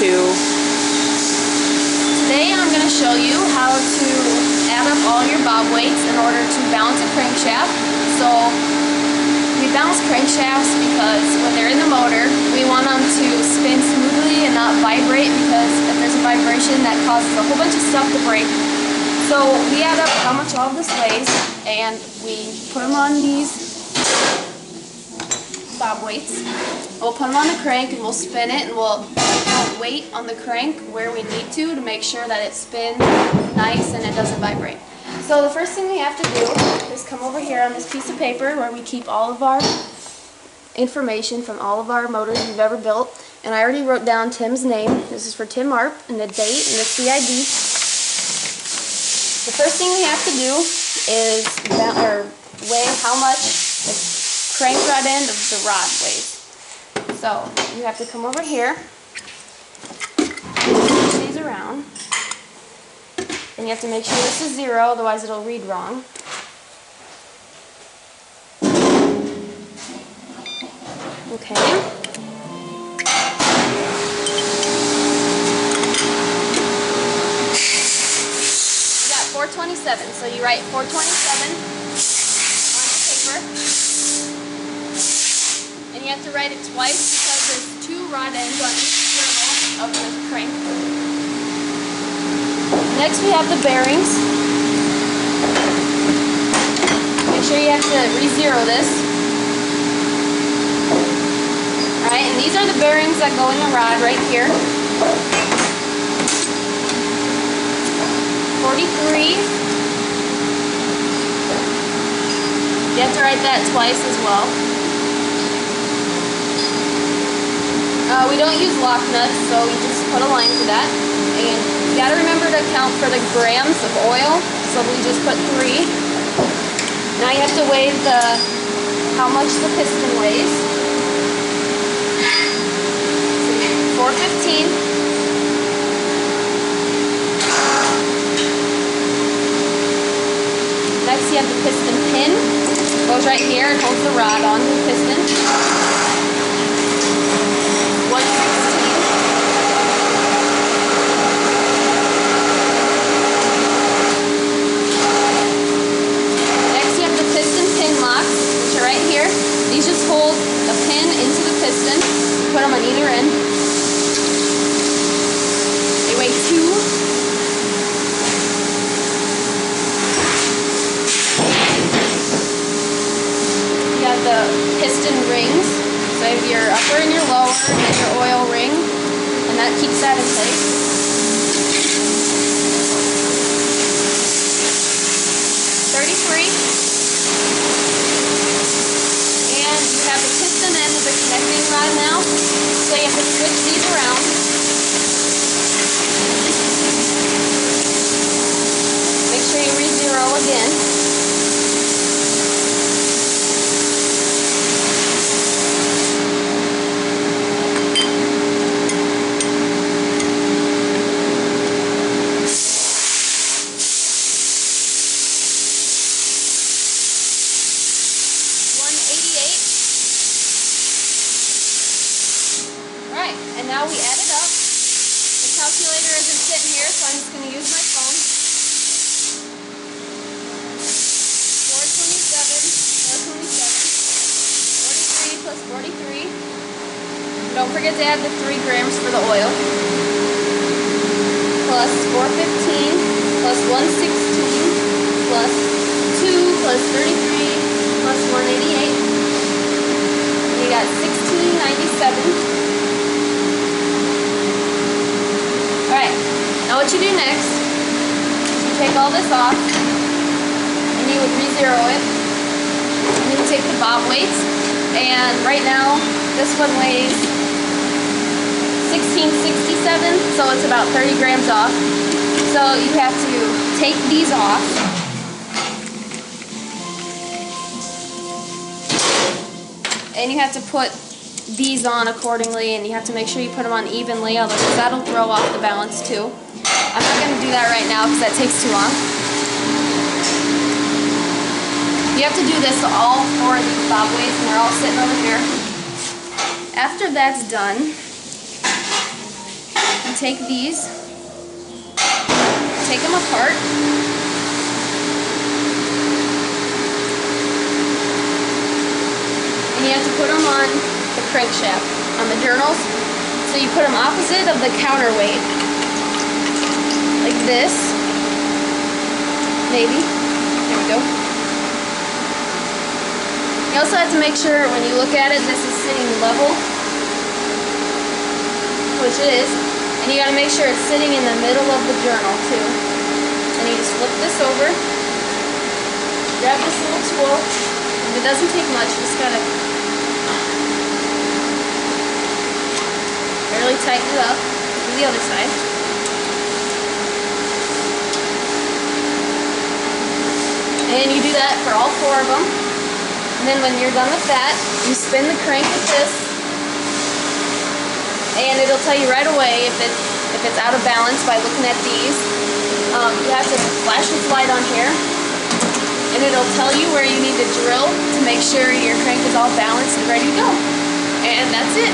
Today I'm going to show you how to add up all your bob weights in order to balance a crankshaft. So we balance crankshafts because when they're in the motor, we want them to spin smoothly and not vibrate, because if there's a vibration that causes a whole bunch of stuff to break. So we add up how much all of this weighs and we put them on these bob weights. We'll put them on the crank and we'll spin it, and we'll count weight on the crank where we need to make sure that it spins nice and it doesn't vibrate. So the first thing we have to do is come over here on this piece of paper where we keep all of our information from all of our motors we've ever built. And I already wrote down Tim's name. This is for Tim Arp, and the date and the CID. The first thing we have to do is weigh how much the crank rod end of the rod weighs. So you have to come over here, push these around, and you have to make sure this is 0, otherwise it'll read wrong. Okay. You got 427, so you write 427 on your paper. And you have to write it twice because there's 2 rod ends on each terminal of the crank. Next we have the bearings. Make sure you have to re-zero this. Alright, and these are the bearings that go in the rod right here. 43. You have to write that twice as well. We don't use lock nuts, so you just put a line to that. And you gotta remember to count for the grams of oil, so we just put 3. Now you have to weigh how much the piston weighs. 415. Next you have the piston pin. It goes right here and holds the rod onto the piston. 116. Next you have the piston pin locks, which are right here. These just hold a pin into the piston. You put them on either end. They weigh 2. You have the piston rings. So you have your upper and your lower, and then your oil ring, and that keeps that in place. 33. And you have the piston end of the connecting rod now, so you have to switch these around. Make sure you re-zero again. Alright, and now we add it up. The calculator isn't sitting here, so I'm just going to use my phone. 427, 43 plus 43. Don't forget to add the 3 grams for the oil. Plus 415 plus 116 plus 2 plus 33 plus 188. We got 1697. Alright, now what you do next is you take all this off and you would re-zero it. And you take the bob weights, and right now this one weighs 1667, so it's about 30 grams off. So you have to take these off. And you have to put these on accordingly, and you have to make sure you put them on evenly, otherwise that'll throw off the balance too. I'm not going to do that right now because that takes too long. You have to do this to all 4 of these bob weights, and they're all sitting over here. After that's done, take these, take them apart. And you have to put them on the crankshaft, on the journals. So you put them opposite of the counterweight, like this, maybe. There we go. You also have to make sure when you look at it, this is sitting level, which it is. And you got to make sure it's sitting in the middle of the journal too. And you just flip this over, grab this little tool. And it doesn't take much, you just got to barely tighten it up. Do the other side. And you do that for all 4 of them. And then when you're done with that, you spin the crank with this, and it'll tell you right away if it's out of balance by looking at these. You have to flash this light on here, and it'll tell you where you need to drill to make sure your crank is all balanced and ready to go. And that's it.